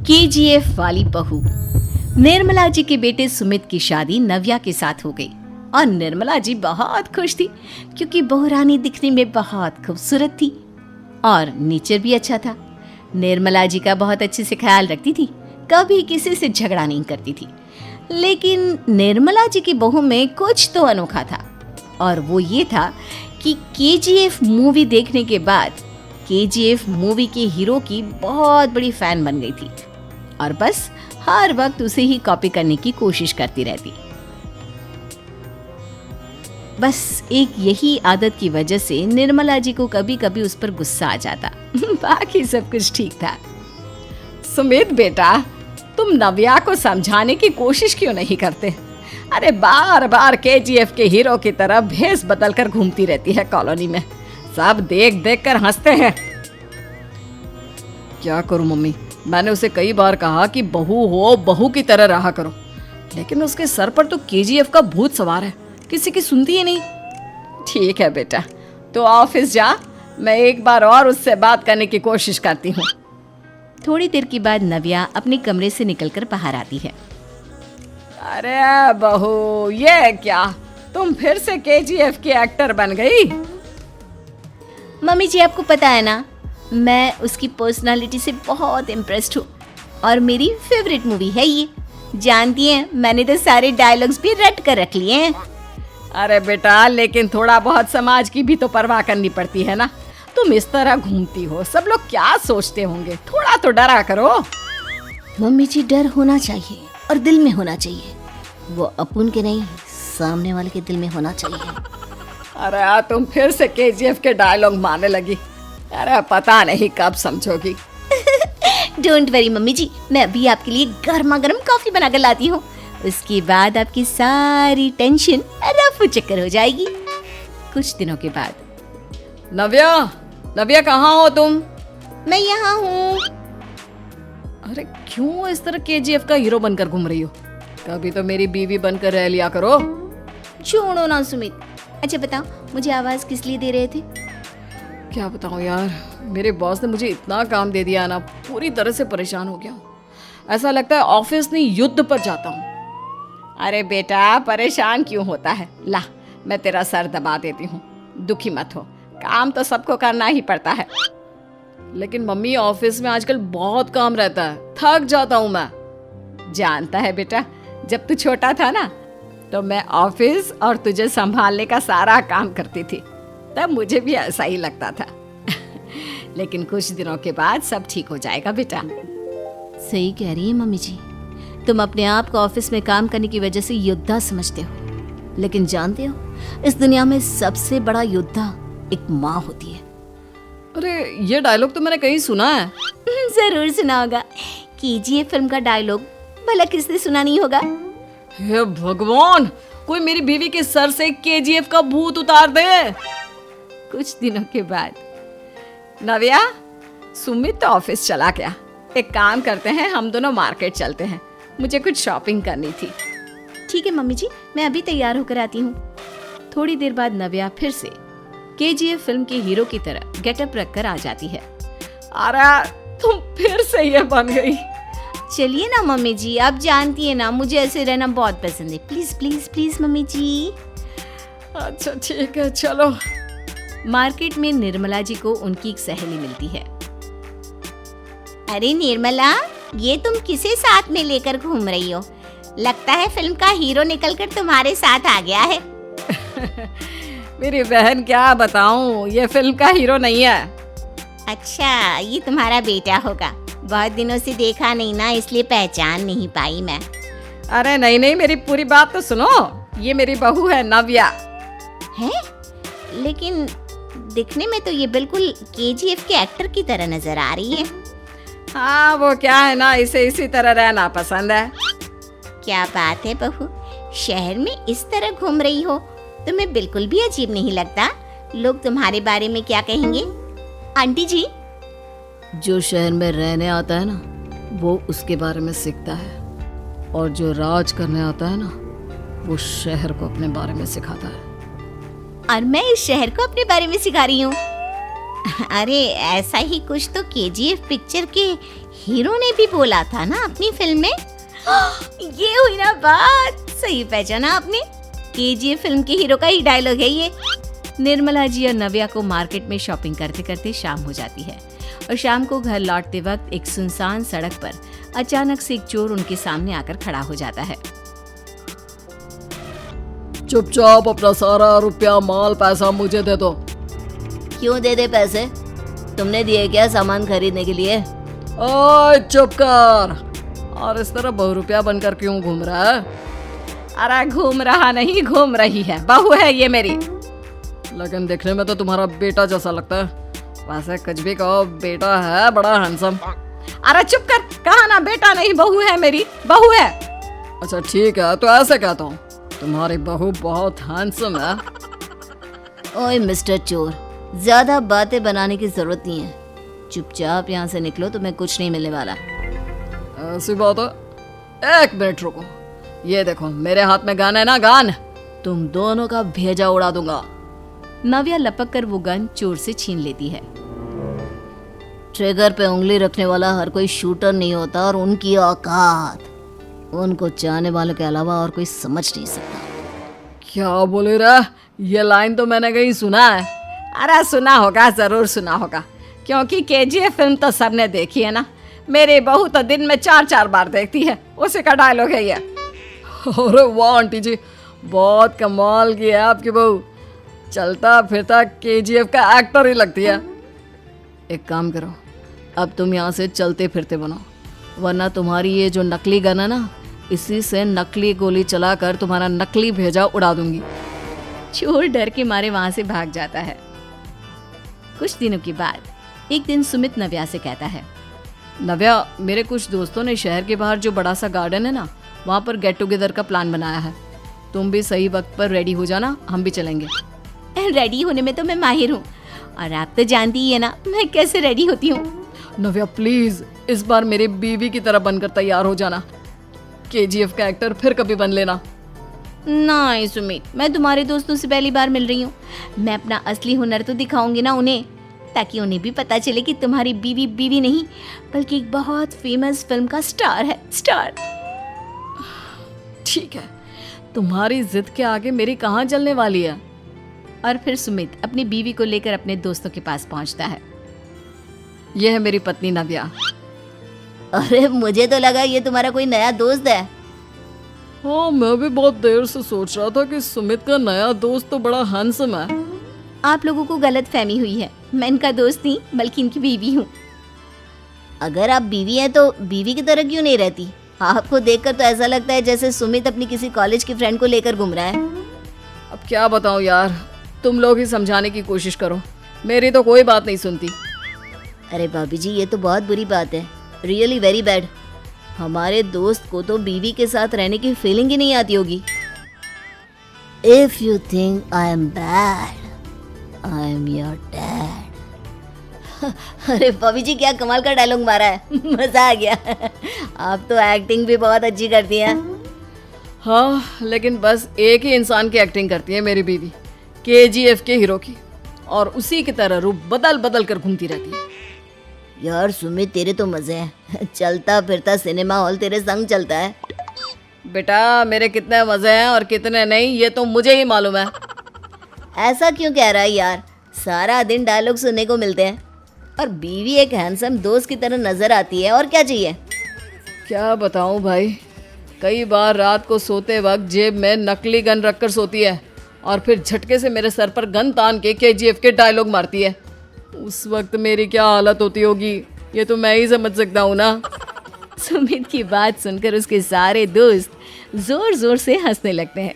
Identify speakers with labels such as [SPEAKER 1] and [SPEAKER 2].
[SPEAKER 1] KGF वाली बहू। निर्मला जी के बेटे सुमित की शादी नव्या के साथ हो गई और निर्मला जी बहुत खुश थी क्योंकि बहू रानी दिखने में बहुत खूबसूरत थी और नेचर भी अच्छा था। निर्मला जी का बहुत अच्छे से ख्याल रखती थी, कभी किसी से झगड़ा नहीं करती थी। लेकिन निर्मला जी की बहू में कुछ तो अनोखा था और वो ये था कि केजीएफ मूवी देखने के बाद केजीएफ मूवी के हीरो की बहुत बड़ी फैन बन गई थी और बस हर वक्त उसे ही कॉपी करने की कोशिश करती रहती। बस एक यही आदत की वजह से निर्मला जी को कभी कभी उस पर गुस्सा आ जाता। बाकी सब कुछ ठीक था।
[SPEAKER 2] सुमित बेटा, तुम नव्या को समझाने की कोशिश क्यों नहीं करते? अरे बार बार केजीएफ के हीरो की तरह भेस बदल कर घूमती रहती है कॉलोनी में, सब देख देख कर हंसते हैं। क्या करूं मम्मी, मैंने उसे कई बार कहा कि बहू हो, बहू की तरह रहा करो, लेकिन उसके सर पर तो केजीएफ का भूत सवार है, किसी की सुनती ही नहीं। ठीक है बेटा, तो ऑफिस जा, मैं एक बार और उससे बात करने की कोशिश करती हूँ।
[SPEAKER 1] थोड़ी देर के बाद नव्या अपने कमरे से निकलकर बाहर आती है।
[SPEAKER 2] अरे बहू, ये क्या, तुम फिर से केजीएफ की एक्टर बन गई?
[SPEAKER 1] मम्मी जी, आपको पता है ना, मैं उसकी पर्सनालिटी से बहुत इम्प्रेस्ड हूँ और मेरी फेवरेट मूवी है ये। जानती हैं, मैंने तो सारे डायलॉग्स भी रट कर रख लिए हैं।
[SPEAKER 2] अरे बेटा, लेकिन थोड़ा बहुत समाज की भी तो परवाह करनी पड़ती है ना। तुम इस तरह घूमती हो, सब लोग क्या सोचते होंगे, थोड़ा तो डरा करो।
[SPEAKER 1] मम्मी जी, डर होना चाहिए और दिल में होना चाहिए, वो अपुन के नहीं, सामने वाले के दिल में होना चाहिए।
[SPEAKER 2] अरे तुम फिर से केजीएफ के डायलॉग मारने लगी। अरे पता नहीं कब समझोगी।
[SPEAKER 1] डोंट वरी मम्मी जी, मैं अभी आपके लिए गर्मा गर्म कॉफी बना कर लाती हूँ, उसके बाद आपकी सारी टेंशन रफू चक्कर हो जाएगी। कुछ दिनों के बाद।
[SPEAKER 2] नव्या, नव्या कहाँ हो तुम?
[SPEAKER 1] मैं यहाँ हूँ।
[SPEAKER 2] अरे क्यों इस तरह केजीएफ का हीरो बनकर घूम रही हो? कभी तो मेरी बीवी बनकर रह लिया करो।
[SPEAKER 1] छोड़ो ना सुमित। अच्छा बताओ, मुझे आवाज किस लिए दे रहे थे?
[SPEAKER 2] क्या बताऊं यार, मेरे बॉस ने मुझे इतना काम दे दिया ना, पूरी तरह से परेशान हो गया हूँ। ऐसा लगता है ऑफिस नहीं युद्ध पर जाता हूँ। अरे बेटा, परेशान क्यों होता है? ला, मैं तेरा सर दबा देती हूँ, दुखी मत हो, काम तो सबको करना ही पड़ता है। लेकिन मम्मी, ऑफिस में आजकल बहुत काम रहता है, थक जाता हूँ मैं। जानता है बेटा, जब तू छोटा था ना, तो मैं ऑफिस और तुझे संभालने का सारा काम करती थी, तब मुझे भी ऐसा ही लगता था। लेकिन कुछ दिनों के बाद सब ठीक हो जाएगा बेटा।
[SPEAKER 1] सही कह रही है मम्मी जी, तुम अपने आप को ऑफिस में काम करने की वजह से योद्धा समझते हो, लेकिन जानते हो, इस दुनिया में सबसे बड़ा योद्धा एक माँ होती है।
[SPEAKER 2] अरे ये डायलॉग तो मैंने कहीं सुना है।
[SPEAKER 1] जरूर सुना होगा, केजीएफ फिल्म का डायलॉग, भला किसने सुना नहीं होगा?
[SPEAKER 2] हे भगवान, कोई मेरी बीवी के सर से केजीएफ का भूत उतार दे। कुछ दिनों के बाद। नव्या, सुमित तो ऑफिस चला गया, एक काम करते हैं, हम दोनों मार्केट चलते हैं, मुझे कुछ शॉपिंग करनी थी।
[SPEAKER 1] ठीक है मम्मी जी, मैं अभी तैयार होकर आती हूँ। थोड़ी देर बाद नव्या फिर से केजीएफ फिल्म के हीरो की तरह गेटअप रखकर आ जाती है।
[SPEAKER 2] अरे तुम फिर से ये बन गई।
[SPEAKER 1] चलिए ना मम्मी जी, आप जानती है ना, मुझे ऐसे रहना बहुत पसंद है। प्लीज प्लीज प्लीज मम्मी जी।
[SPEAKER 2] अच्छा ठीक है, चलो।
[SPEAKER 1] मार्केट में निर्मला जी को उनकी एक सहेली मिलती है। अरे निर्मला, ये तुम किसे साथ में लेकर घूम रही हो? लगता है फिल्म का हीरो निकलकर तुम्हारे साथ आ गया है।
[SPEAKER 2] मेरी बहन, क्या बताऊं, ये फिल्म का हीरो नहीं है।
[SPEAKER 1] अच्छा, ये तुम्हारा बेटा होगा, बहुत दिनों से देखा नहीं ना, इसलिए पहचान नहीं पाई मैं।
[SPEAKER 2] अरे नहीं नहीं, मेरी पूरी बात तो सुनो, ये मेरी बहू है नव्या।
[SPEAKER 1] है? लेकिन दिखने में तो ये बिल्कुल केजीएफ के एक्टर की तरह नजर आ रही है।
[SPEAKER 2] हाँ, वो क्या है ना, इसे इसी तरह रहना पसंद है।
[SPEAKER 1] क्या बात है बहू, शहर में इस तरह घूम रही हो, तुम्हें बिल्कुल भी अजीब नहीं लगता? लोग तुम्हारे बारे में क्या कहेंगे? आंटी जी,
[SPEAKER 2] जो शहर में रहने आता है ना, वो उसके बारे में सीखता है, और जो राज करने आता है ना, वो शहर को अपने बारे में सिखाता है।
[SPEAKER 1] और मैं इस शहर को अपने बारे में सिखा रही हूँ। अरे ऐसा ही कुछ तो केजीएफ पिक्चर के हीरो ने भी बोला था ना अपनी फिल्म में। ये हुई ना बात, सही पहचाना आपने, केजीएफ फिल्म के हीरो का ही डायलॉग है ये। निर्मला जी और नव्या को मार्केट में शॉपिंग करते करते शाम हो जाती है और शाम को घर लौटते वक्त एक सुनसान सड़क पर अचानक से एक चोर उनके सामने आकर खड़ा हो जाता है।
[SPEAKER 2] चुपचाप अपना सारा रुपया माल पैसा मुझे दे दो।
[SPEAKER 1] क्यों दे दे पैसे? तुमने दिए क्या सामान खरीदने के लिए?
[SPEAKER 2] ओए चुप कर। और इस तरह बहुरुपया बनकर क्यों घूम रहा है?
[SPEAKER 1] अरे घूम रहा नहीं, घूम रही है, बहू है ये मेरी।
[SPEAKER 2] लेकिन देखने में तो तुम्हारा बेटा जैसा लगता है। वैसे कुछ भी कहो, बेटा है बड़ा हैंडसम।
[SPEAKER 1] अरे चुप कर, कहा ना बेटा नहीं, बहू है मेरी, बहू है।
[SPEAKER 2] अच्छा ठीक है, तो ऐसे कहता हूँ, तुम्हारी बहू बहुत हैंडसम है।
[SPEAKER 1] ओए मिस्टर चोर, ज्यादा बातें बनाने की जरूरत नहीं है, चुपचाप यहाँ से निकलो, तुम्हें कुछ नहीं मिलने वाला।
[SPEAKER 2] ऐसी बात है? एक मिनट रुको, ये देखो मेरे हाथ में गन है ना, गन, तुम दोनों का भेजा उड़ा दूंगा।
[SPEAKER 1] नव्या लपक कर वो गन चोर से छीन लेती है। ट्रिगर पे उंगली रखने वाला हर कोई शूटर नहीं होता, और उनकी औकात उनको चाहने वालों के अलावा और कोई समझ नहीं सकता।
[SPEAKER 2] क्या बोले रे? ये लाइन तो मैंने कहीं सुना है।
[SPEAKER 1] अरे सुना होगा, जरूर सुना होगा, क्योंकि केजीएफ फिल्म तो सबने देखी है ना। मेरी बहू तो दिन में 4-4 बार देखती है, उसी का डायलॉग है ये।
[SPEAKER 2] अरे वाह आंटी जी, बहुत कमाल की है आपकी बहू, चलता फिरता केजीएफ का एक्टर ही लगती है। एक काम करो, अब तुम यहाँ से चलते फिरते बनो, वरना तुम्हारी ये जो नकली गन है ना, इसी से नकली गोली चलाकर तुम्हारा नकली भेजा उड़ा दूंगी।
[SPEAKER 1] चोर डर के मारे वहां से भाग जाता है। कुछ दिनों के बाद एक दिन सुमित नव्या से कहता है,
[SPEAKER 2] नव्या, मेरे कुछ दोस्तों ने शहर के बाहर जो बड़ा सा गार्डन है ना, वहाँ पर गेट टुगेदर का प्लान बनाया है। तुम भी सही वक्त पर रेडी हो जाना, हम भी चलेंगे।
[SPEAKER 1] रेडी होने में तो मैं माहिर हूँ, और आप तो जानती ही है ना मैं कैसे रेडी होती हूँ।
[SPEAKER 2] नव्या प्लीज, इस बार मेरी बीवी की तरह बनकर तैयार हो जाना। केजीएफ का एक्टर फिर कभी बन लेना।
[SPEAKER 1] नहीं सुमित, मैं तुम्हारे दोस्तों से पहली बार मिल रही हूँ, मैं अपना असली हुनर तो दिखाऊंगी ना उन्हें, ताकि उन्हें भी पता चले कि तुम्हारी बीवी बीवी नहीं बल्कि एक बहुत फेमस फिल्म का स्टार है, स्टार।
[SPEAKER 2] ठीक है, तुम्हारी जिद के आगे मेरी कहाँ चलने वाली है।
[SPEAKER 1] और फिर सुमित अपनी बीवी को लेकर अपने दोस्तों के पास पहुंचता है।
[SPEAKER 2] यह है मेरी पत्नी नव्या।
[SPEAKER 1] अरे मुझे तो लगा ये तुम्हारा कोई नया दोस्त है।
[SPEAKER 2] हाँ, मैं भी बहुत देर से सोच रहा था कि सुमित का नया दोस्त तो बड़ा हैंडसम है।
[SPEAKER 1] आप लोगों को गलत फहमी हुई है, मैं इनका दोस्त नहीं बल्कि इनकी बीवी हूँ। अगर आप बीवी हैं तो बीवी की तरह क्यों नहीं रहती? आपको देखकर तो ऐसा लगता है जैसे सुमित अपनी किसी कॉलेज की फ्रेंड को लेकर घूम रहा है।
[SPEAKER 2] अब क्या बताऊं यार, तुम लोग ही समझाने की कोशिश करो, मेरी तो कोई बात नहीं सुनती।
[SPEAKER 1] अरे भाभी जी, ये तो बहुत बुरी बात है, रियली वेरी बैड। हमारे दोस्त को तो बीवी के साथ रहने की फीलिंग ही नहीं आती होगी। If you think I am bad, I am your dad. अरे भाभी जी, क्या कमाल का डायलॉग मारा है, मजा आ गया। आप तो एक्टिंग भी बहुत अच्छी करती हैं।
[SPEAKER 2] हाँ, लेकिन बस एक ही इंसान की एक्टिंग करती है मेरी बीवी, केजीएफ के हीरो की, और उसी की तरह रूप बदल बदल कर घूमती रहती है।
[SPEAKER 1] यार सुमित, तेरे तो मजे हैं, चलता फिरता सिनेमा हॉल तेरे संग चलता है।
[SPEAKER 2] बेटा, मेरे कितने मजे हैं और कितने नहीं ये तो मुझे ही मालूम है।
[SPEAKER 1] ऐसा क्यों कह रहा है यार, सारा दिन डायलॉग सुनने को मिलते हैं, और बीवी एक हैंडसम दोस्त की तरह नजर आती है, और क्या चाहिए।
[SPEAKER 2] क्या बताऊं भाई, कई बार रात को सोते वक्त जेब में नकली गन रखकर सोती है और फिर झटके से मेरे सर पर गन तान के केजीएफ के डायलॉग मारती है। उस वक्त मेरी क्या हालत होती होगी ये तो मैं ही समझ सकता हूँ ना।
[SPEAKER 1] सुमित की बात सुनकर उसके सारे दोस्त जोर जोर से हंसने लगते हैं।